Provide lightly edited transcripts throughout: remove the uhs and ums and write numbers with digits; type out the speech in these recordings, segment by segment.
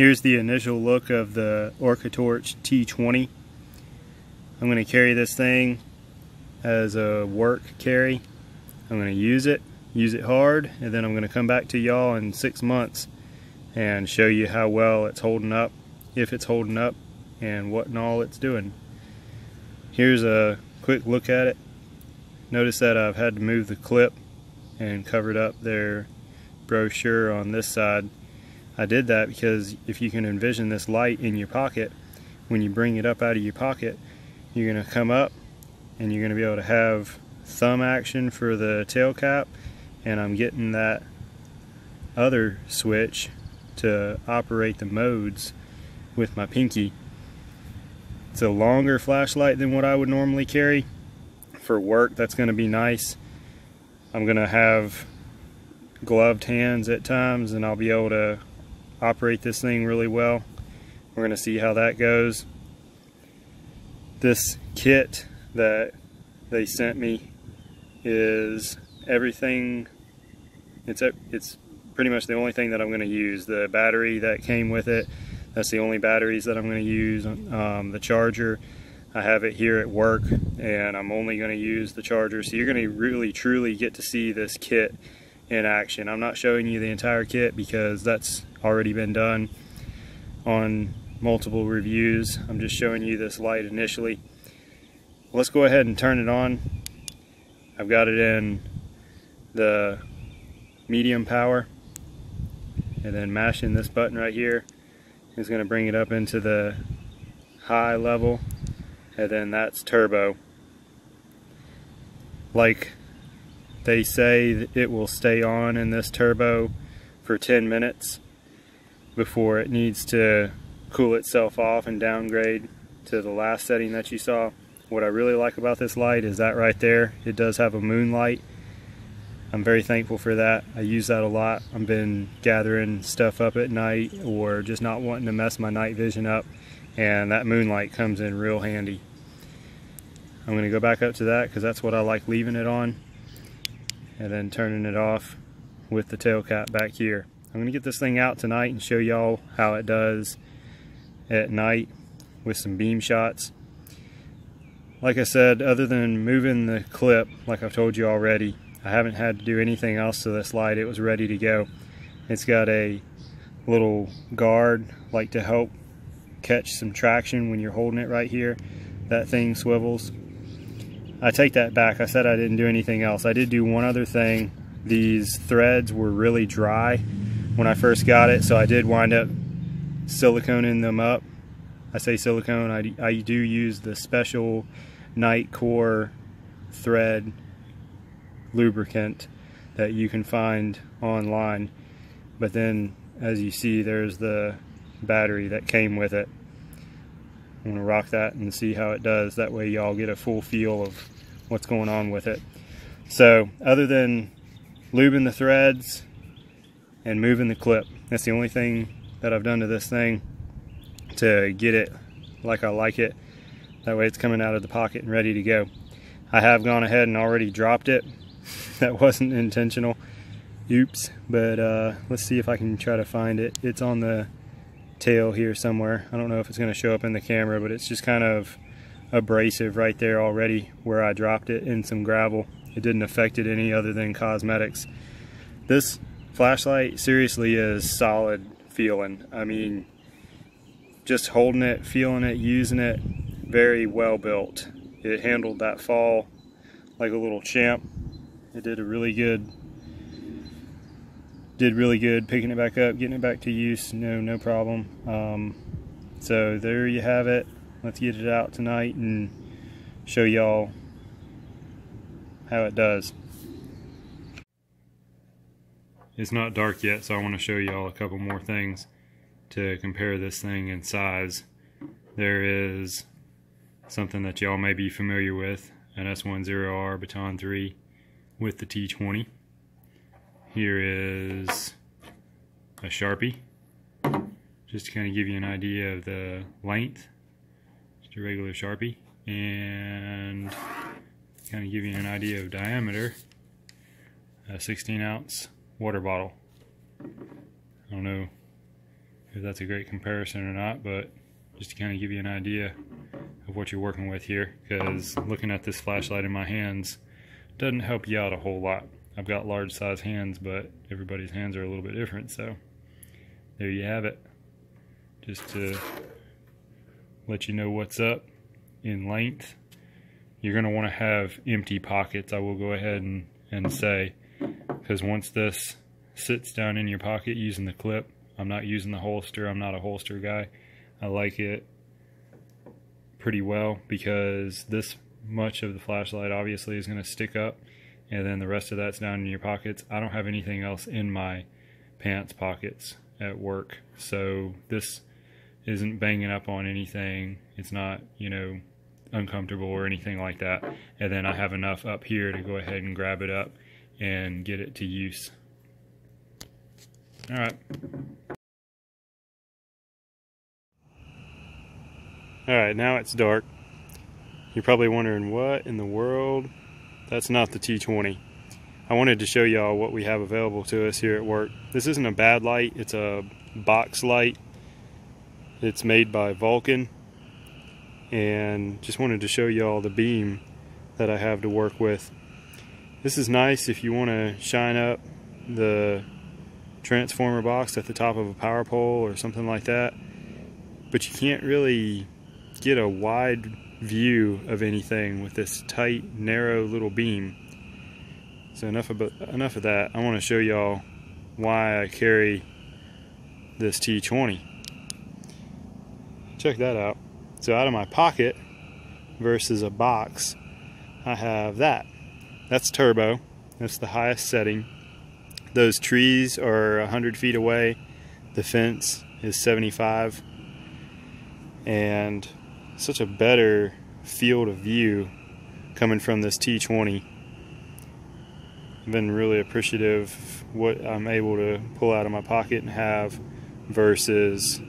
Here's the initial look of the OrcaTorch T20. I'm going to carry this thing as a work carry. I'm going to use it hard, and then I'm going to come back to y'all in 6 months and show you how well it's holding up, if it's holding up, and what and all it's doing. Here's a quick look at it. Notice that I've had to move the clip and covered up their brochure on this side. I did that because if you can envision this light in your pocket, when you bring it up out of your pocket, you're going to come up and you're going to be able to have thumb action for the tail cap, and I'm getting that other switch to operate the modes with my pinky. It's a longer flashlight than what I would normally carry. For work, that's going to be nice. I'm going to have gloved hands at times, and I'll be able to operate this thing really well. We're going to see how that goes. This kit that they sent me is everything. It's pretty much the only thing that I'm going to use. The battery that came with it, that's the only batteries that I'm going to use. The charger, I have it here at work, and I'm only going to use the charger. So you're going to really truly get to see this kit in action. I'm not showing you the entire kit because that's already been done on multiple reviews. I'm just showing you this light initially. Let's go ahead and turn it on. I've got it in the medium power, and then mashing this button right here is going to bring it up into the high level, and then that's turbo. Like they say, it will stay on in this turbo for 10 minutes before it needs to cool itself off and downgrade to the last setting that you saw. What I really like about this light is that right there, it does have a moonlight. I'm very thankful for that. I use that a lot. I've been gathering stuff up at night or just not wanting to mess my night vision up, and that moonlight comes in real handy. I'm going to go back up to that because that's what I like leaving it on, and then turning it off with the tail cap back here. I'm going to get this thing out tonight and show y'all how it does at night with some beam shots. Like I said, other than moving the clip, like I've told you already, I haven't had to do anything else to this light. It was ready to go. It's got a little guard like to help catch some traction when you're holding it right here. That thing swivels. I take that back. I said I didn't do anything else. I did do one other thing. These threads were really dry when I first got it, so I did wind up siliconing them up. I say silicone, I do use the special night core thread lubricant that you can find online. But then, as you see, there's the battery that came with it. I'm going to rock that and see how it does. That way y'all get a full feel of what's going on with it. So, other than lubing the threads and moving the clip, that's the only thing that I've done to this thing to get it like I like it. That way it's coming out of the pocket and ready to go. I have gone ahead and already dropped it. That wasn't intentional. Oops. But let's see if I can try to find it. It's on the tail here somewhere. I don't know if it's going to show up in the camera, but it's just kind of abrasive right there already where I dropped it in some gravel. It didn't affect it any other than cosmetics. This flashlight seriously is solid feeling. I mean, just holding it, feeling it, using it, very well built. It handled that fall like a little champ. It did really good picking it back up, getting it back to use, no problem. So there you have it. Let's get it out tonight and show y'all how it does. It's not dark yet, so I want to show y'all a couple more things to compare this thing in size. There is something that y'all may be familiar with, an S10R Baton 3 with the T20. Here is a Sharpie, just to kind of give you an idea of the length. Just a regular Sharpie, and kind of give you an idea of diameter. A 16-ounce water bottle. I don't know if that's a great comparison or not, but just to kind of give you an idea of what you're working with here, because looking at this flashlight in my hands doesn't help you out a whole lot. I've got large size hands, but everybody's hands are a little bit different, so there you have it. Just to let you know what's up in length. You're going to want to have empty pockets, I will go ahead and say, because once this sits down in your pocket using the clip, I'm not using the holster, I'm not a holster guy. I like it pretty well because this much of the flashlight obviously is going to stick up, and then the rest of that's down in your pockets. I don't have anything else in my pants pockets at work, so this isn't banging up on anything. It's not, you know, uncomfortable or anything like that. And then I have enough up here to go ahead and grab it up and get it to use. Alright. Alright, now it's dark. You're probably wondering, what in the world? That's not the T20. I wanted to show y'all what we have available to us here at work. This isn't a bad light, it's a box light. It's made by Vulcan, and just wanted to show y'all the beam that I have to work with. This is nice if you want to shine up the transformer box at the top of a power pole or something like that, but you can't really get a wide view of anything with this tight, narrow little beam. So enough of that. I want to show y'all why I carry this T20. Check that out. So out of my pocket versus a box, I have that. That's turbo. That's the highest setting. Those trees are 100 feet away. The fence is 75. And such a better field of view coming from this T20. I've been really appreciative of what I'm able to pull out of my pocket and have versus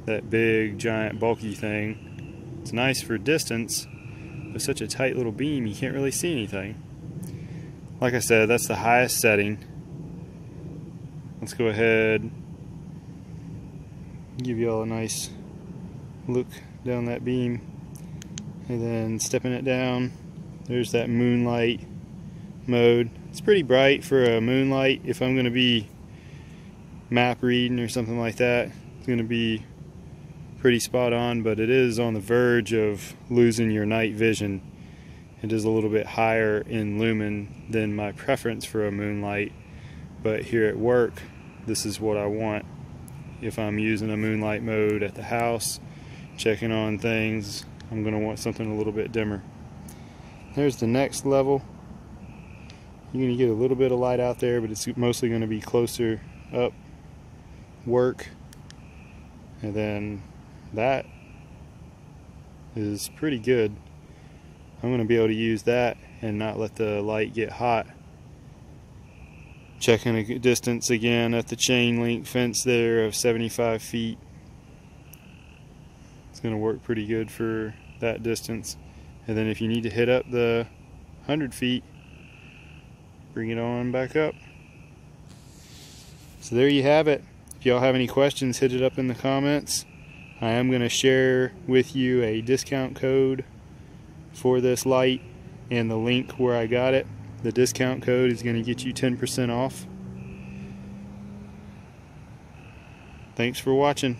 that big, giant, bulky thing. It's nice for distance, but such a tight little beam you can't really see anything. Like I said, that's the highest setting. Let's go ahead and give you all a nice look down that beam, and then stepping it down, there's that moonlight mode. It's pretty bright for a moonlight. If I'm going to be map reading or something like that, it's going to be pretty spot on, but it is on the verge of losing your night vision. It is a little bit higher in lumen than my preference for a moonlight, but here at work, this is what I want. If I'm using a moonlight mode at the house, checking on things, I'm going to want something a little bit dimmer. There's the next level. You're going to get a little bit of light out there, but it's mostly going to be closer up work. And then that is pretty good. I'm going to be able to use that and not let the light get hot. Checking a distance again at the chain link fence there of 75 feet. It's going to work pretty good for that distance. And then if you need to hit up the 100 feet, bring it on back up. So there you have it. If y'all have any questions, hit it up in the comments. I am going to share with you a discount code for this light and the link where I got it. The discount code is going to get you 10% off. Thanks for watching.